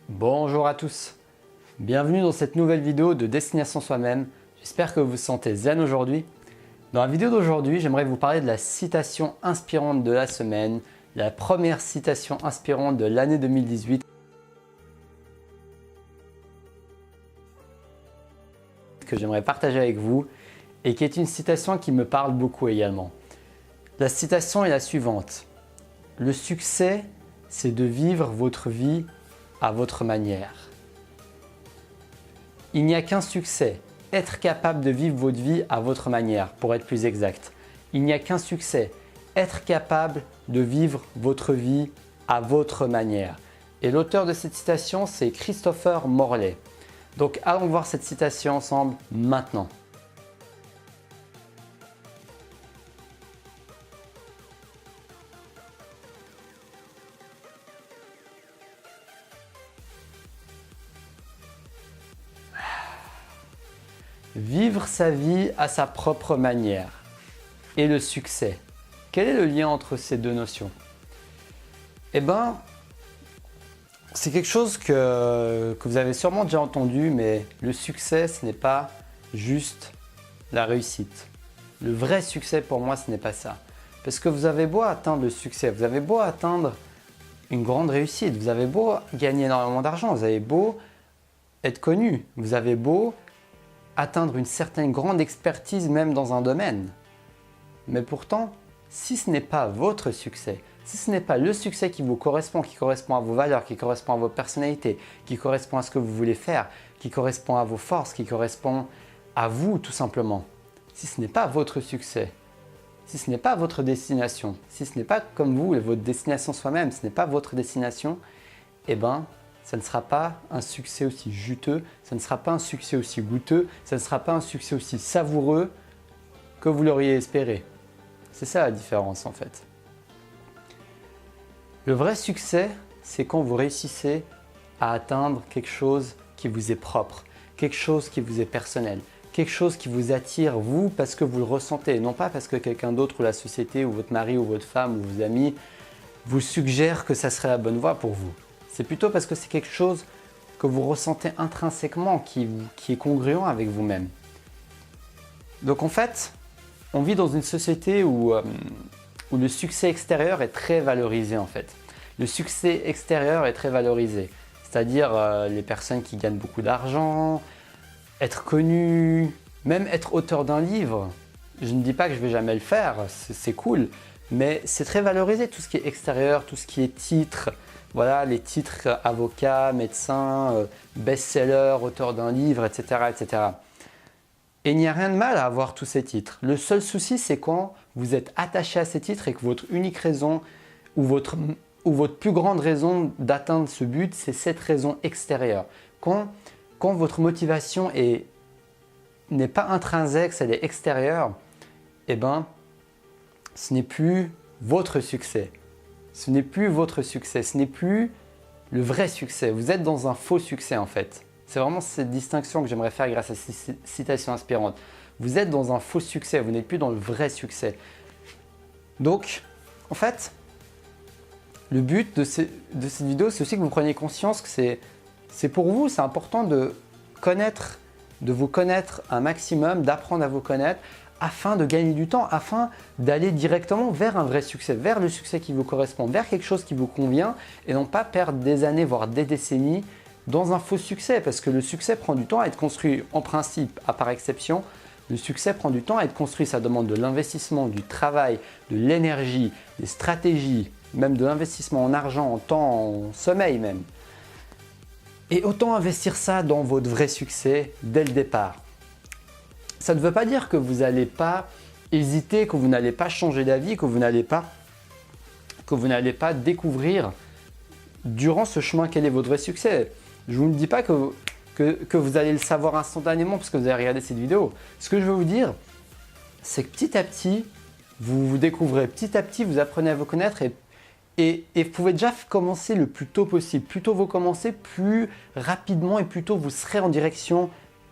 Bonjour à tous, bienvenue dans cette nouvelle vidéo de Destination Soi-même. J'espère que vous vous sentez zen aujourd'hui. Dans la vidéo d'aujourd'hui, j'aimerais vous parler de la citation inspirante de la semaine, la première citation inspirante de l'année 2018 que j'aimerais partager avec vous et qui est une citation qui me parle beaucoup également. La citation est la suivante: le succès, c'est de vivre votre vie à votre manière. Il n'y a qu'un succès, être capable de vivre votre vie à votre manière, pour être plus exact. Il n'y a qu'un succès, être capable de vivre votre vie à votre manière. Et l'auteur de cette citation, c'est Christopher Morley. Donc allons voir cette citation ensemble maintenant. Vivre sa vie à sa propre manière et le succès. Quel est le lien entre ces deux notions? Eh bien, c'est quelque chose que vous avez sûrement déjà entendu, mais le succès, ce n'est pas juste la réussite. Le vrai succès pour moi, ce n'est pas ça. Parce que vous avez beau atteindre le succès, vous avez beau atteindre une grande réussite, vous avez beau gagner énormément d'argent, vous avez beau être connu, vous avez beau atteindre une certaine grande expertise même dans un domaine. Mais pourtant, si ce n'est pas votre succès, si ce n'est pas le succès qui vous correspond, qui correspond à vos valeurs, qui correspond à vos personnalités, qui correspond à ce que vous voulez faire, qui correspond à vos forces, qui correspond à vous tout simplement, si ce n'est pas votre succès, si ce n'est pas votre destination, si ce n'est pas comme vous, votre destination soi-même, ce n'est pas votre destination, eh bien, ça ne sera pas un succès aussi juteux, ça ne sera pas un succès aussi goûteux, ça ne sera pas un succès aussi savoureux que vous l'auriez espéré. C'est ça la différence en fait. Le vrai succès, c'est quand vous réussissez à atteindre quelque chose qui vous est propre, quelque chose qui vous est personnel, quelque chose qui vous attire vous parce que vous le ressentez, non pas parce que quelqu'un d'autre ou la société ou votre mari ou votre femme ou vos amis vous suggèrent que ça serait la bonne voie pour vous. C'est plutôt parce que c'est quelque chose que vous ressentez intrinsèquement, qui est congruent avec vous-même. Donc en fait, on vit dans une société où le succès extérieur est très valorisé en fait. Le succès extérieur est très valorisé, c'est-à-dire les personnes qui gagnent beaucoup d'argent, être connu, même être auteur d'un livre. Je ne dis pas que je ne vais jamais le faire, c'est cool, mais c'est très valorisé tout ce qui est extérieur, tout ce qui est titre. Voilà, les titres avocat, médecin, best-seller, auteur d'un livre, etc., etc. Et il n'y a rien de mal à avoir tous ces titres. Le seul souci, c'est quand vous êtes attaché à ces titres et que votre unique raison ou votre plus grande raison d'atteindre ce but, c'est cette raison extérieure. Quand votre motivation n'est pas intrinsèque, elle est extérieure, eh bien, ce n'est plus votre succès. Ce n'est plus votre succès, ce n'est plus le vrai succès. Vous êtes dans un faux succès en fait. C'est vraiment cette distinction que j'aimerais faire grâce à cette citation inspirante. Vous êtes dans un faux succès, vous n'êtes plus dans le vrai succès. Donc, en fait, le but de cette vidéo, c'est aussi que vous preniez conscience que c'est pour vous, c'est important de vous connaître un maximum, d'apprendre à vous connaître, afin de gagner du temps, afin d'aller directement vers un vrai succès, vers le succès qui vous correspond, vers quelque chose qui vous convient et non pas perdre des années, voire des décennies dans un faux succès parce que le succès prend du temps à être construit en principe, à part exception. Le succès prend du temps à être construit, ça demande de l'investissement, du travail, de l'énergie, des stratégies, même de l'investissement en argent, en temps, en sommeil même. Et autant investir ça dans votre vrai succès dès le départ. Ça ne veut pas dire que vous n'allez pas hésiter, que vous n'allez pas changer d'avis, que vous n'allez pas découvrir durant ce chemin quel est votre vrai succès. Je ne vous dis pas que vous allez le savoir instantanément parce que vous avez regardé cette vidéo. Ce que je veux vous dire, c'est que petit à petit, vous vous découvrez, petit à petit, vous apprenez à vous connaître et vous pouvez déjà commencer le plus tôt possible. Plus tôt vous commencez, plus rapidement et plus tôt vous serez en direction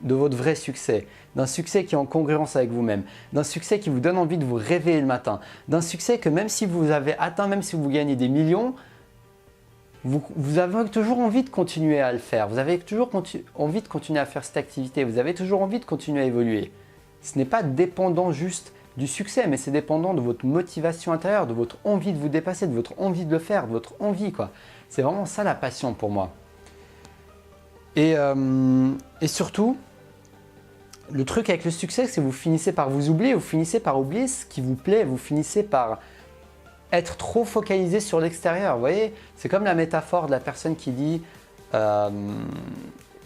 de votre vrai succès, d'un succès qui est en congruence avec vous-même, d'un succès qui vous donne envie de vous réveiller le matin, d'un succès que même si vous avez atteint, même si vous gagnez des millions, Vous avez toujours envie de continuer à le faire, vous avez toujours envie de continuer à faire cette activité, vous avez toujours envie de continuer à évoluer. Ce n'est pas dépendant juste du succès, mais c'est dépendant de votre motivation intérieure, de votre envie de vous dépasser, de votre envie de le faire, de votre envie, quoi. C'est vraiment ça la passion pour moi. Et surtout, le truc avec le succès, c'est que vous finissez par vous oublier, vous finissez par oublier ce qui vous plaît, vous finissez par être trop focalisé sur l'extérieur. Vous voyez, c'est comme la métaphore de la personne qui dit, il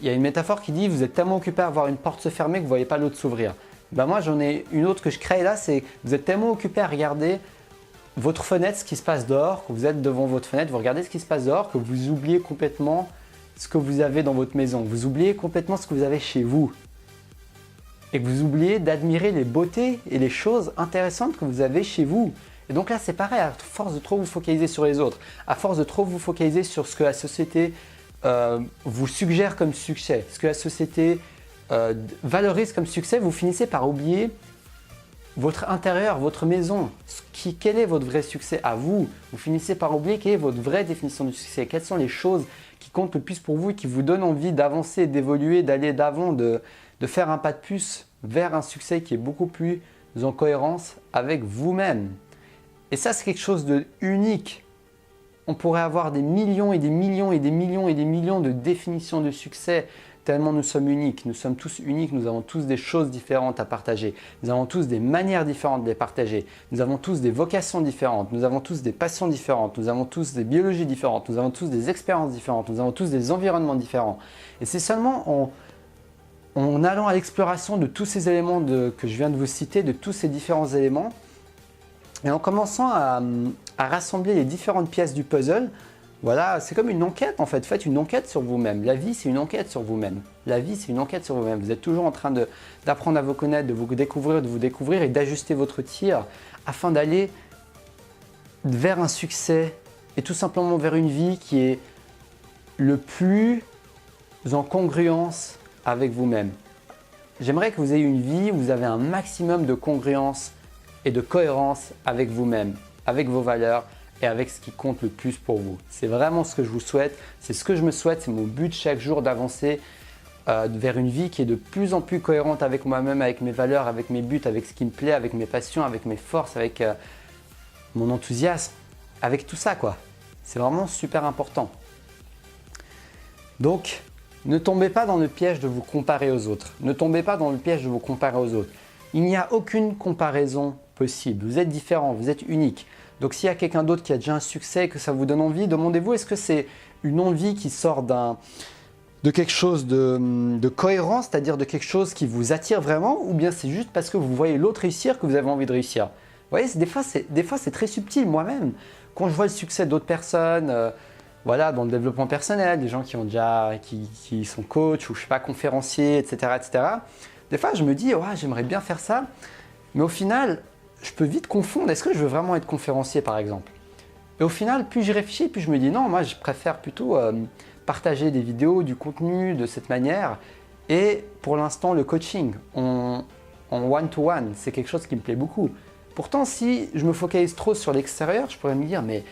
y a une métaphore qui dit, vous êtes tellement occupé à voir une porte se fermer que vous ne voyez pas l'autre s'ouvrir. Ben moi, j'en ai une autre que je crée là, c'est vous êtes tellement occupé à regarder votre fenêtre, ce qui se passe dehors, que vous êtes devant votre fenêtre, vous regardez ce qui se passe dehors, que vous oubliez complètement ce que vous avez dans votre maison. Vous oubliez complètement ce que vous avez chez vous. Et que vous oubliez d'admirer les beautés et les choses intéressantes que vous avez chez vous. Et donc là, c'est pareil, à force de trop vous focaliser sur les autres, à force de trop vous focaliser sur ce que la société vous suggère comme succès, ce que la société valorise comme succès, vous finissez par oublier votre intérieur, votre maison. Quel est votre vrai succès à vous? Vous finissez par oublier quelle est votre vraie définition du succès. Quelles sont les choses qui comptent le plus pour vous et qui vous donnent envie d'avancer, d'évoluer, d'aller d'avant, de faire un pas de plus vers un succès qui est beaucoup plus en cohérence avec vous-même. Et ça, c'est quelque chose de unique. On pourrait avoir des millions et des millions et des millions et des millions de définitions de succès, tellement nous sommes uniques. Nous sommes tous uniques, nous avons tous des choses différentes à partager. Nous avons tous des manières différentes de les partager. Nous avons tous des vocations différentes, nous avons tous des passions différentes, nous avons tous des biologies différentes, nous avons tous des expériences différentes, nous avons tous des environnements différents. Et c'est seulement en allant à l'exploration de tous ces éléments que je viens de vous citer, de tous ces différents éléments, et en commençant à rassembler les différentes pièces du puzzle, voilà, c'est comme une enquête en fait. Faites une enquête sur vous-même. La vie, c'est une enquête sur vous-même. La vie, c'est une enquête sur vous-même. Vous êtes toujours en train d'apprendre à vous connaître, de vous découvrir et d'ajuster votre tir afin d'aller vers un succès et tout simplement vers une vie qui est le plus en congruence avec vous-même. J'aimerais que vous ayez une vie où vous avez un maximum de congruence et de cohérence avec vous-même, avec vos valeurs et avec ce qui compte le plus pour vous. C'est vraiment ce que je vous souhaite, c'est ce que je me souhaite, c'est mon but chaque jour d'avancer vers une vie qui est de plus en plus cohérente avec moi-même, avec mes valeurs, avec mes buts, avec ce qui me plaît, avec mes passions, avec mes forces, avec mon enthousiasme, avec tout ça quoi. C'est vraiment super important. Donc, ne tombez pas dans le piège de vous comparer aux autres. Ne tombez pas dans le piège de vous comparer aux autres. Il n'y a aucune comparaison possible. Vous êtes différent, vous êtes unique. Donc s'il y a quelqu'un d'autre qui a déjà un succès et que ça vous donne envie, demandez-vous est-ce que c'est une envie qui sort de quelque chose de cohérent, c'est-à-dire de quelque chose qui vous attire vraiment, ou bien c'est juste parce que vous voyez l'autre réussir que vous avez envie de réussir. Vous voyez, des fois c'est très subtil moi-même. Quand je vois le succès d'autres personnes, voilà, dans le développement personnel, des gens qui sont coachs ou je sais pas, conférenciers, etc., etc. Des fois, je me dis, ouais, j'aimerais bien faire ça, mais au final, je peux vite confondre. Est-ce que je veux vraiment être conférencier, par exemple? Et au final, plus j'y réfléchis, plus je me dis, non, moi, je préfère plutôt partager des vidéos, du contenu de cette manière. Et pour l'instant, le coaching en one-to-one, c'est quelque chose qui me plaît beaucoup. Pourtant, si je me focalise trop sur l'extérieur, je pourrais me dire, mais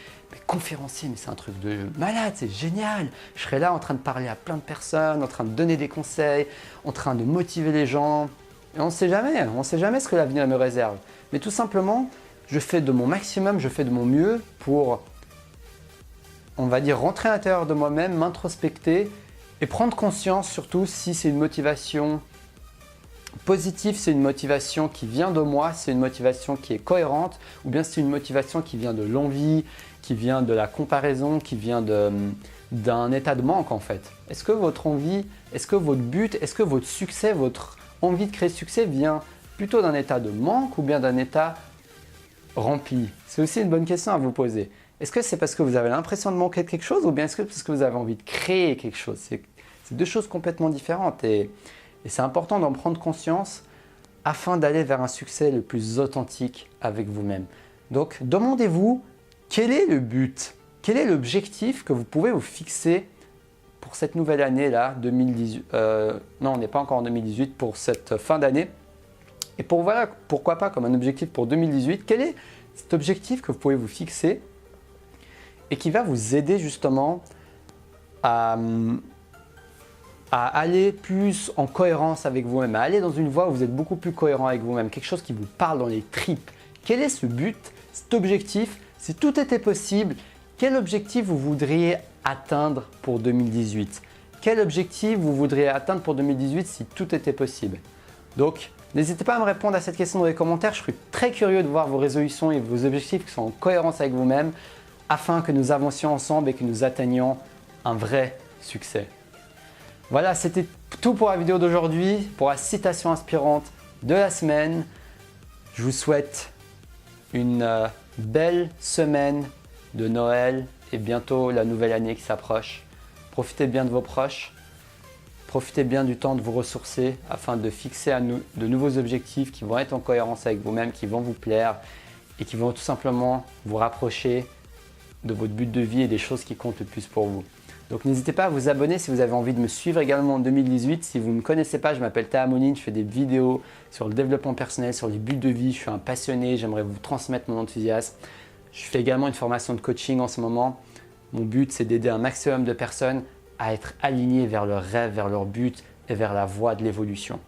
conférencier, mais c'est un truc de malade, c'est génial. Je serais là en train de parler à plein de personnes, en train de donner des conseils, en train de motiver les gens. Et on ne sait jamais ce que l'avenir me réserve. Mais tout simplement, je fais de mon maximum, je fais de mon mieux pour, on va dire, rentrer à l'intérieur de moi-même, m'introspecter et prendre conscience surtout si c'est une motivation positive, c'est une motivation qui vient de moi, c'est une motivation qui est cohérente, ou bien c'est une motivation qui vient de l'envie, qui vient de la comparaison, qui vient d'un état de manque en fait. Est-ce que votre envie, est-ce que votre but, est-ce que votre succès, votre envie de créer succès vient plutôt d'un état de manque ou bien d'un état rempli? C'est aussi une bonne question à vous poser. Est-ce que c'est parce que vous avez l'impression de manquer de quelque chose ou bien est-ce que c'est parce que vous avez envie de créer quelque chose? C'est deux choses complètement différentes et c'est important d'en prendre conscience afin d'aller vers un succès le plus authentique avec vous-même. Donc, demandez-vous quel est le but, quel est l'objectif que vous pouvez vous fixer pour cette nouvelle année-là, 2018. Non, on n'est pas encore en 2018, pour cette fin d'année. Et voilà, pourquoi pas comme un objectif pour 2018, quel est cet objectif que vous pouvez vous fixer? et qui va vous aider justement à aller plus en cohérence avec vous-même, à aller dans une voie où vous êtes beaucoup plus cohérent avec vous-même, quelque chose qui vous parle dans les tripes. Quel est ce but, cet objectif? Si tout était possible, quel objectif vous voudriez atteindre pour 2018? Quel objectif vous voudriez atteindre pour 2018 si tout était possible? Donc, n'hésitez pas à me répondre à cette question dans les commentaires. Je suis très curieux de voir vos résolutions et vos objectifs qui sont en cohérence avec vous-même afin que nous avancions ensemble et que nous atteignions un vrai succès. Voilà, c'était tout pour la vidéo d'aujourd'hui, pour la citation inspirante de la semaine. Je vous souhaite une belle semaine de Noël et bientôt la nouvelle année qui s'approche. Profitez bien de vos proches, profitez bien du temps de vous ressourcer afin de fixer de nouveaux objectifs qui vont être en cohérence avec vous-même, qui vont vous plaire et qui vont tout simplement vous rapprocher de votre but de vie et des choses qui comptent le plus pour vous. Donc n'hésitez pas à vous abonner si vous avez envie de me suivre également en 2018. Si vous ne me connaissez pas, je m'appelle Taha Mounine, je fais des vidéos sur le développement personnel, sur les buts de vie. Je suis un passionné, j'aimerais vous transmettre mon enthousiasme. Je fais également une formation de coaching en ce moment. Mon but, c'est d'aider un maximum de personnes à être alignées vers leurs rêves, vers leur but et vers la voie de l'évolution.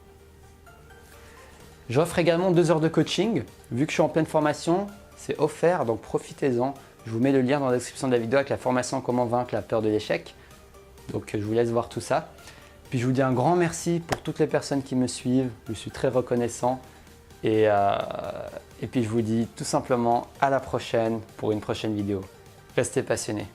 J'offre également 2 heures de coaching. Vu que je suis en pleine formation, c'est offert, donc profitez-en. Je vous mets le lien dans la description de la vidéo avec la formation Comment vaincre la peur de l'échec. Donc je vous laisse voir tout ça. Puis je vous dis un grand merci pour toutes les personnes qui me suivent. Je suis très reconnaissant. Et puis je vous dis tout simplement à la prochaine pour une prochaine vidéo. Restez passionnés.